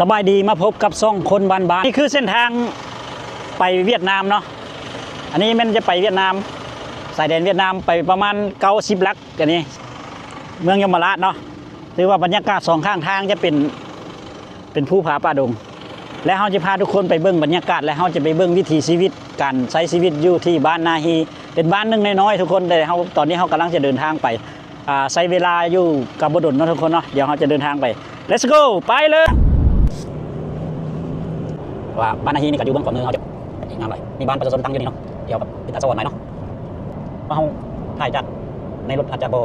สบายดีมาพบกับซ่องคนบ้านๆนี่คือเส้นทางไปเวียดนามเนาะอันนี้มันจะไปเวียดนามสายแดนเวียดนามไปประมาณ90 ลักกันนี้เมืองยมราชเนาะถือว่าบรรยากาศสองข้างทางจะเป็นภูผาป่าดงและเราจะพาทุกคนไปเบิ้งบรรยากาศและเราจะไปเบิ้งวิถีชีวิตการใช้ชีวิตอยู่ที่บ้านนาฮีเป็นบ้านหนึ่งน้อยๆทุกคนแต่เราตอนนี้เรากำลังจะเดินทางไปใช้เวลาอยู่กับบดลเนาะทุกคนเนาะเดี๋ยวเราจะเดินทางไป let's go ไปเลยว่าบ้านนาฮีนี่ก็อยู่เบื้องขวามือเขาจะงามเลยมีบ้านประชาชนตั้งอยู่นี่เนาะเกี่ยวกับติดตาสวรรค์หน่อยเนาะว่าเขาถ่ายจากในรถอาจจะโบ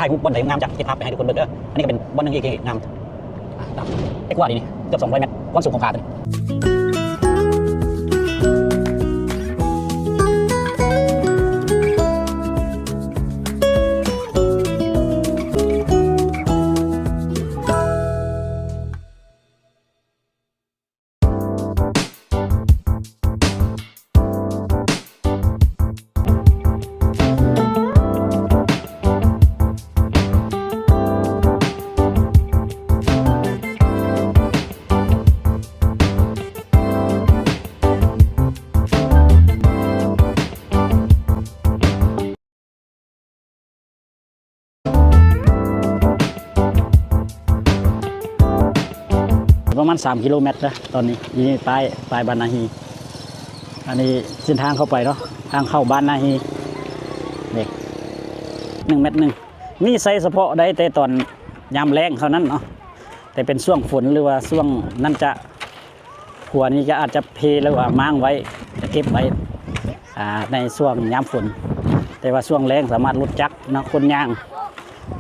ถ่ายรูปบนไหนงามจากที่ภาพไปให้ทุกคนเบิ่งเด้ออันนี้ก็เป็นบนหนึ่งที่งามไอ้กว่าดีนี่เกือบ200 เมตรความสูงของผาตัวนี้ประมาณ3 กิโลเมตรนะตอนนี้นี่ป้ายบ้านนาฮีอันนี้เส้นทางเข้าไปเนาะทางเข้าบ้านนาฮีเด็ก1 เมตรมีไซส์เฉพาะได้แต่ตอนยามแรงเท่านั้นเนาะแต่เป็นช่วงฝนหรือว่าช่วงนั่นจะหัวนี้จะอาจจะเพหรือว่าม้างไว้จะเก็บไว้ในช่วงยามฝนแต่ว่าช่วงแรงสามารถรถจักรนะคนย่าง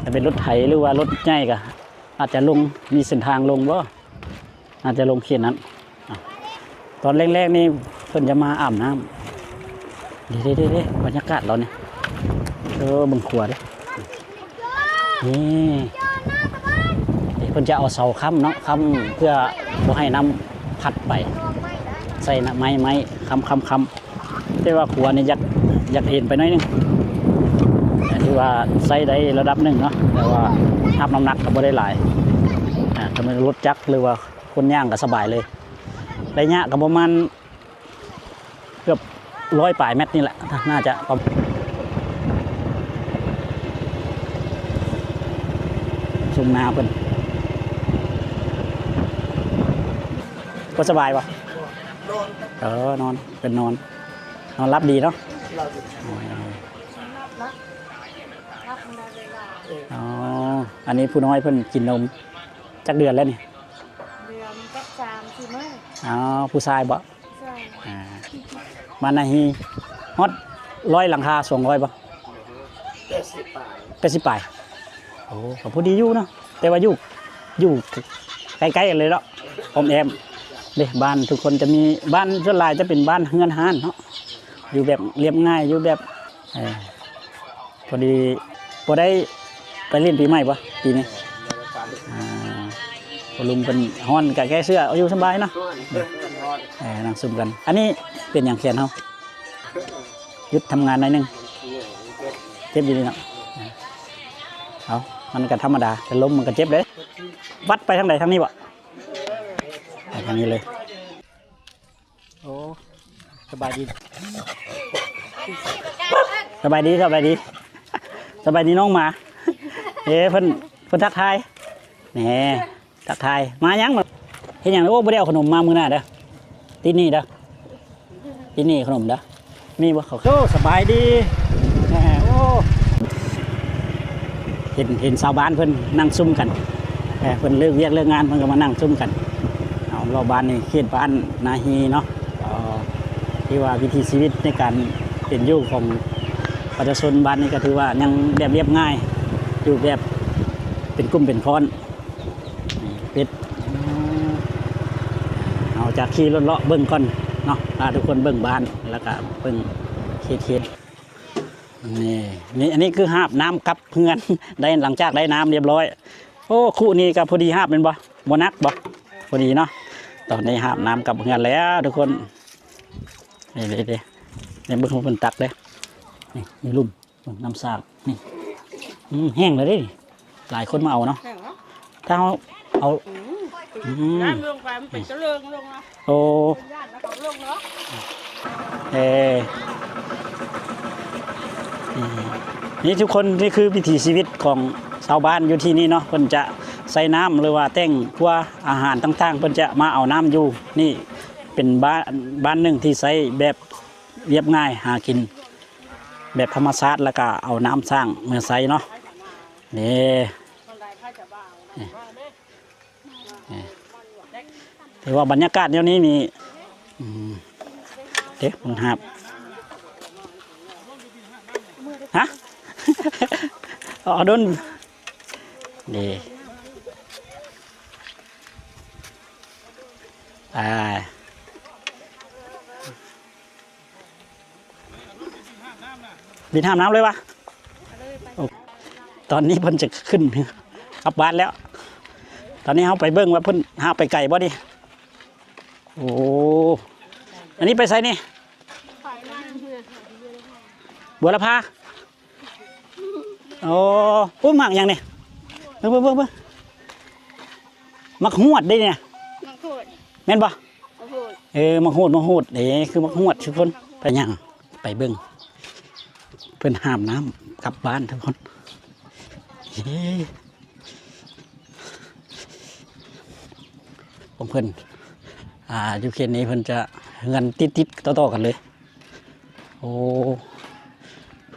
จะเป็นรถไถหรือว่ารถใหญ่ก็อาจจะลงมีเส้นทางลงว่าอาจจะลงเขียนนั้นตอนแรกๆนี่เพิ่นจะมาอาบน้ำดีบรรยากาศเราเนี่ยบังขวดนี่เพิ่นจะเอาเสาค้ำเนาะค้ำเพื่อบ่ให้น้ำพัดไปใส่ไม้ค้ำแต่ว่าขวดนี่อยากเห็นไปหน่อยนึงที่ว่าใส่ได้ระดับหนึ่งเนาะแต่ว่าทับน้ำหนักก็บ่ได้หลายถ้ามันรถจักรหรือว่าคนย่างก็สบายเลยระยะก็ประมาณเกือบ100 ปลายเมตรนี่แหละน่าจะชุ่มน้ำเพิ่นก็สบายปะนอนเป็นนอนรับดีเนาะอ๋ออันนี้ผู้น้อยเพิ่นกินนมจักเดือนแล้วนี่อ๋อผู้ชายบ่มานาฮีฮอต100 หลังคา200บ่80 ปลายโอ้ก็พอดีอยู่เนาะแต่ว่าอยู่ใกล้ๆกันเลยเนาะอมแอมเด้บ้านทุกคนจะมีบ้านส่วนหลายจะเป็นบ้านเฮือนฮ้านเนาะอยู่แบบเรียบง่ายอยู่แบบพอดีพอได้ไปเล่นปีใหม่ปะปีนี้ลุงเป็นฮอนกับแก้เสื้อเอาอยู่สบายเนาะนั่งซุ่มกันอันนี้เป็นอย่างเขียนเขาหยุดทำงานหน่อยนึงเจ็บดีเนาะเอามันก็ธรรมดาแต่ล้มมันก็เจ็บเลยวัดไปทางไหนทางนี้วะไปทางนี้เลยโอ้สบายดีน้องหมาเพิ่นทักทายแหน่ทักทายมายังมาเห็นอย่างโอ้ไม่ได้เอาขนมมามือหน้าเด้อที่นี่เด้อที่นี่ขนมเด้อมีบ่เขาโอ้สบายดีโอ้เห็นชาวบ้านเพิ่นนั่งซุ่มกันเพิ่นเลิกเวียกเลิกงานเพิ่นก็มานั่งซุ่มกันเอาเราบ้านนี่เขตบ้านนาฮีเนาะที่ว่าวิถีชีวิตในการเป็นอยู่ของประชาชนบ้านนี้ก็ถือว่ายังแบบเรียบง่ายอยู่แบบ เป็นกุ้มเป็นค้อนเป็ดเอาจากขี่รถเลาะเบิ้งก่อนเนาะพาทุกคนเบิ้งบ้านแล้วก็เบิ้งเขตนี่อันนี้คือหาบน้ำกับเพื่อน ได้หลังจากได้น้ำเรียบร้อยโอ้คู่นี้ก็พอดีหาบเป็นบ่นักบ่พอดีเนาะตอนนี้หาบน้ำกับเพื่อนแล้วทุกคนนี่เบิ้งคนตักเลยนี่ลุ่มน้ำสาบนี่แห้งเลยดิหลายคนมาเอาเนาะถ้าเอาน้ำลงไปมันเป็นเจริญลงนะโอ้ลงเนาะนี่ทุกคนนี่คือวิถีชีวิตของชาวบ้านอยู่ที่นี่เนาะเพิ่นจะใส่น้ำหรือว่าแต่งพวกอาหารต่างๆเพิ่นจะมาเอาน้ำอยู่นี่เป็นบ้านหนึ่งที่ใช้แบบเรียบง่ายหากินแบบธรรมชาติแล้วก็เอาน้ำสร้างเมื่อใส่เนาะนี่ถือว่าบรรยากาศเดี๋ยวนี้มีเด็กมันหับฮะ อ๋อโดนนี่บินห้ามน้ำเลยวะตอนนี้เพิ่นจะขึ้นกลับบ้านแล้ว ตอนนี้เขาไปเบิ้งว่าเพิ่นหาไปไก่บ่ดิโอ้อันนี้ไปใส่นี่บัวละพาโอ้ปุ้มหมักอย่างนี้เบิ่งมักหวดได้เนี่ยแม่นบ่มักหวดคือมักหวดทุกคนไปย่างไปเบิ้งเพิ่นห้ามน้ำกลับบ้านทุกคนผมเพิ่นอยู่เขตนี้เพิ่นจะเงินติดต่อกันเลยโอ้เ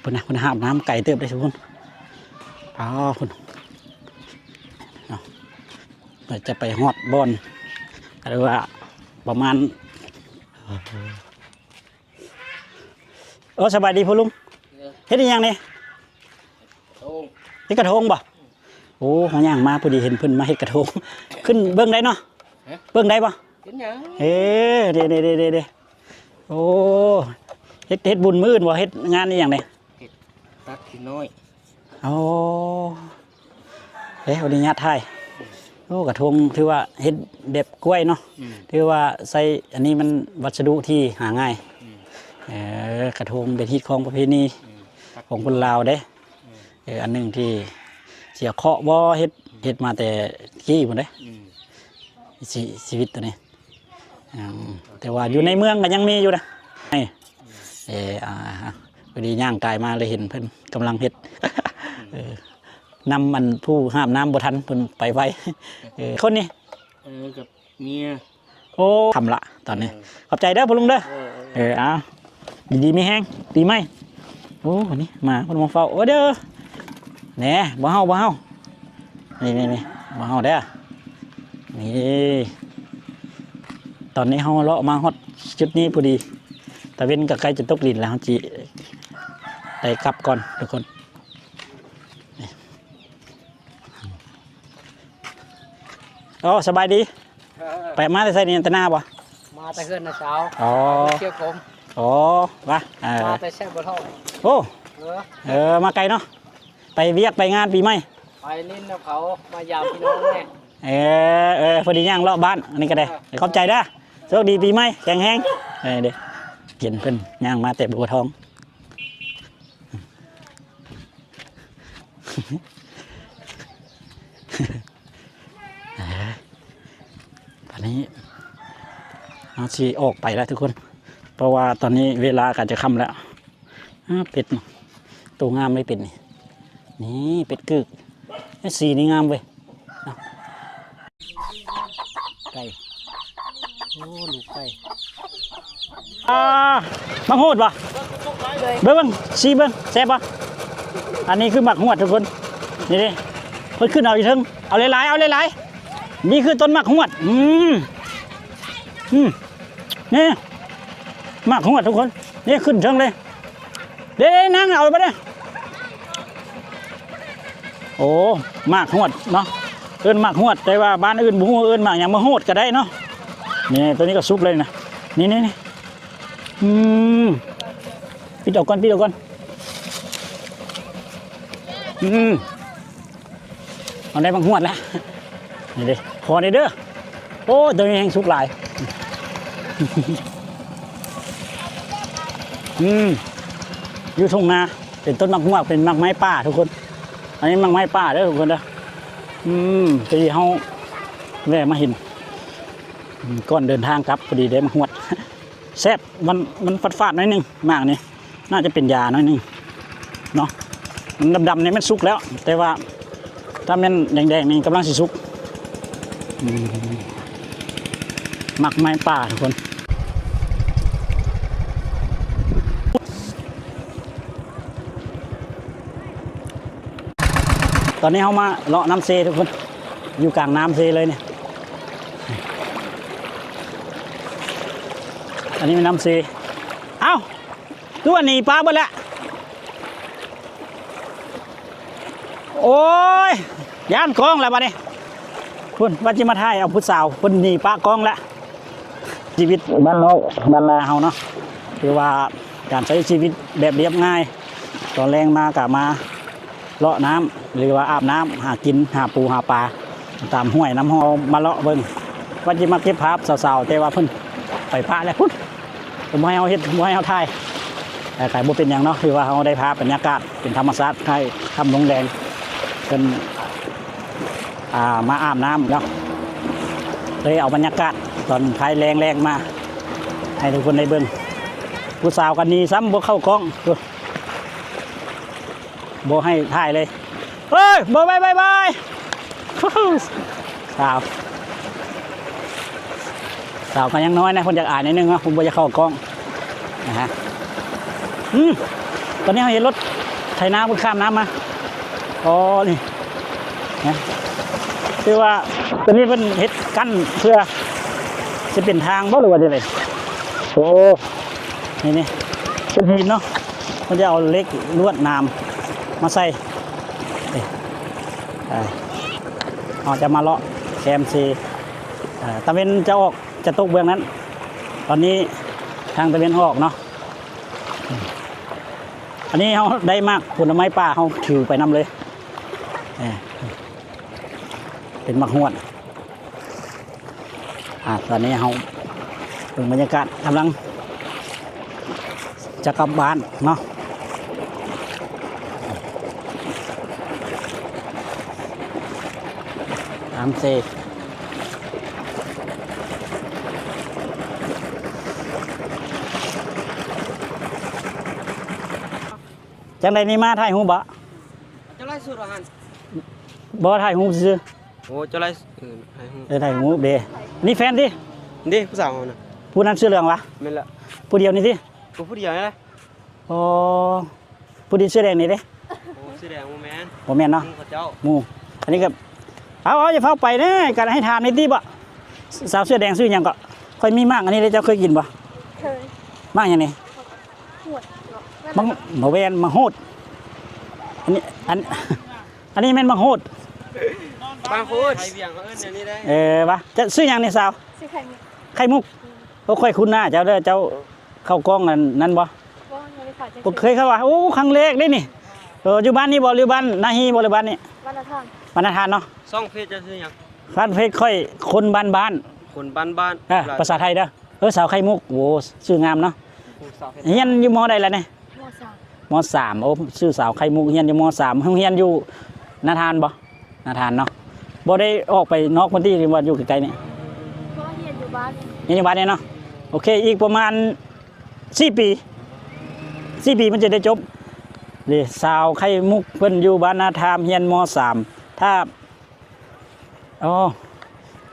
พิ่นห้ามน้ำไก่เติบได้ทุกคนเพิ่นเราจะไปฮอดบอนหรือว่าประมาณสบายดีพ่อลุงเฮ็ดยังนี่เฮ็ดกระทงบ่โอ้เขาย่างมาพอดีเห็นเพิ่นมาเฮ็ดกระทงขึ้นเบิ่งได้เนาะเบิ่งได้บ่เด้โอ้เฮ็ดบุญมื้อบ่เฮ็ดงานนี่หยังนี่ตัดขี้น้อยโอ้วันนี้ญาติไทยโอ้กระทงถือว่าเฮ็ดแบบกล้วยเนาะถือว่าใส่อันนี้มันวัสดุที่หาง่ายกระทงเป็นฮิตของประเพณีของคนลาวเด้อันหนึ่งที่เสียเคาะบ่เฮ็ดมาแต่กี้หมดเลยชีวิตตัวนี้แต่ว่าอยู่ในเมืองก็ยังมีอยู่นะพอดีย่างกายมาเลยเห็นเพิ่นกำลังเฮ็ดนำมันผู้ห้ามน้ำบ่ทันเพิ่นไปไวคนนี้กับเมียโอ้ทำละตอนนี้ขอบใจเด้อพ่อลุงเด้อเอาดีไม่แห้งดีไหมโอ้วันนี้มาคนมาเฝ้าโอ้เด้อแหน่บ่เฮานี่บ่เฮาเด้อนี่ตอนนี้เฮาเลาะมาฮอดจุดนี้พอดีตะเว้นก็ใกล้จะตกดินแล้วจีได้กลับก่อนทุกคนสบายดีไปมาแต่ใส่นี่ตะหน้าบ่มาแต่เฮือนนะเช้าเที่ยวผมมาแต่แช่บ่เท่าโอ้มาไกลเนาะไปเวียกไปงานปีใหม่ไปลิ้นกับเขามายามพี่น้องแม่พอดีย่างเลาะบ้านอันนี้ก็ได้ขอบใจเด้อโชคดีปีใหม่แข็งแรงเด้เห็นเพิ่นย่างมาแต่บัวทองตอนนี้เอาชีออกไปแล้วทุกคนเพราะว่าตอนนี้เวลาก็จะค่ำแล้วเป็ดตัวงามไม่เป็นนี่เป็ดกึกสีนี่งามเว้ยไก่โอ้ลูกไก่มักหวดป่ะเบิ้งซีเบิ้งแซ่บป่ะอันนี้คือหมักหวดทุกคนนี่ดิเพิ่นขึ้นเอาอีกทึงเอาหลายนี่คือต้นหมักหวดนี่หมักหวดทุกคนนี่ขึ้นทึงเลยเด้นั่งเอาไปเนี่ย โอ้มากหวดเนาะเอิ้นมากหวดแต่ว่าบ้านอื่นบ่ฮู้เอิ้นมากหยังมาโหดก็ได้เนาะนี่ตัวนี้ก็สุกเลยนะนี่ปิดออกก่อนเอาได้บางหวดแล้วนี่ดิพอได้เด้อโอ้ตัวนี้แห้งสุกหลายอยู่ทุ่งนาเป็นต้นมักม่วงเป็นมักไม้ป่าทุกคนอันนี้มักไม้ป่าเด้อทุกคนเด้อที่เฮาแวะมาเห็นก่อนเดินทางกลับพอดีได้มาหวดแซ่บมันฟาดๆหน่อยนึงมากนี่น่าจะเป็นยาหน่อยนึงเนาะมันดำๆนี่มันสุกแล้ว แต่ว่าถ้ามันแดงๆนี่กำลังสิสุกมักไม้ป่าทุกคนตอนนี้เขามาเลาะน้ำเซทุกคนอยู่กลางน้ำเซเลยเนี่ยอันนี้เป็นน้ำเซเอ้าตัวนี้ปลาหมดแล้วโอ้ยย่านกองแล้วบ้านี้คุณว่าจะมาถ่ายเอาผู้สาวคนหนีปลากองแล้วชีวิตบ้านเราเฮาเนาะคือว่าการใช้ชีวิตแบบเรียบง่ายตอนแรงมากะมาเลาะน้ำหรือว่าอาบน้ำหากินหาปูหาปลาตามห้วยน้ำห้องมาเลาะเบิ่งว่าจะมาเก็บภาพสาวๆแต่ว่าเพิ่นไปพระแล้วพุทธผมให้เอาเฮ็ดผมให้เอาถ่ายแต่ขายบ่เป็นอย่างเนาะคือว่าเขาได้ภาพบรรยากาศเป็นธรรมชาติไทยทำลงแดงเป็นมาอาบน้ำเนาะเลยเอาบรรยากาศตอนภายแรงมาให้ทุกคนได้เบิ่งผู้สาวกันนี้ซ้ำบ่เข้ากล้องบ่ให้ถ่ายเลยเฮ้ยบ่บายสาวกันยังน้อยนะคนอยากอ่านนิดนึงนะผมบ่จะเข้ากล้องนะฮะตอนนี้เราเห็นรถไถนาเพิ่งข้ามน้ำมาอ๋อนี่นะคือว่าตอนนี้เป็นเฮ็ดกั้นเพื่อจะเป็นทางบ่หรือว่าจะไรโอ้นี่เป็นหินเนาะมันจะเอาเหล็กลวดน้ำมาใส่เราจะมาเลาะแคมซีตะเวนจะออกจะตกเบื้องนั้นตอนนี้ทางตะเวนออกเนาะอันนี้เขาได้มากผลไม้ป่าเขาถือไปนำเลยเป็นมักหวดตอนนี้เขาเป็นบรรยากาศกำลังจะกลับบ้านเนาะน้ำเซจังใดนี่มาถ่ายหูบ่จะไล่สุดหันบ่ถ่ายหูซื้อโอ้จะไล่ถ่ายหูเด้นี่แฟนดินี่ผู้สาวน่ะผู้นั้นชื่อเรื่องวะแม่นละผู้เดียวนี่สิผู้เดียวนี่แหละอ๋อผู้ที่ชื่อแดงนี่เด้โอ้ชื่อแดงบ่แม่นเนาะเจ้าหมู่อันนี้ก็เอาอย่าเฝ้าไปนะกันให้ทานนิดดิบ่สาวเสื้อแดงซื้อหยังก็ค่อยมีมากอันนี้เจ้าเคยกินบ่เคยมากอย่างนี้หวดมังหมูเวนมังโหดอันนี้แม่นมังโหดบางโคตรไทยเวียงเขาเอิ้นอย่างนี้ได้ปะจะซื้อหยังนี่สาวซื้อไข่มุกก็ค่อยคุ้นหน้าเจ้าเด้อเจ้าเข้ากล้องนั่นบ่ผมเคยเข้าว่าโอ้ครั้งแรกได้นี่อยู่บ้านนี่บ่หรือบ้านนาฮีบ่หรือบ้านนี่บ้านนาทานเนาะซ่องเพชรจะซื้อหยังบ้านเพชรค่อยคนบ้านคนบ้านภาษาไทยเด้อสาวไข่มุกโอ้ชื่องามเนาะเฮียนอยู่ม.ใดล่ะเนี่ยม.3 โอ้ชื่อสาวไข่มุกเฮียนอยู่ม.3เฮียนอยู่นาทานบ่นาทานเนาะบ่ได้ออกไปนอกพื้นที่หรือว่าอยู่ไกลๆนี่ก็เฮียนอยู่บ้านเนี่ยเนาะโอเคอีกประมาณ4 ปีมันจะได้จบเลยสาวไข่มุกเพิ่นอยู่บ้านนาทามเฮียนม.3ถ้า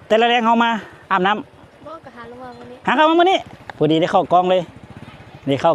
แต่ละแรงเฮามาอาบน้ำบ่ก็หาลงมาวันนี้หาเข้ามามื้อนี้พอดีได้เข้ากองเลยได้เข้า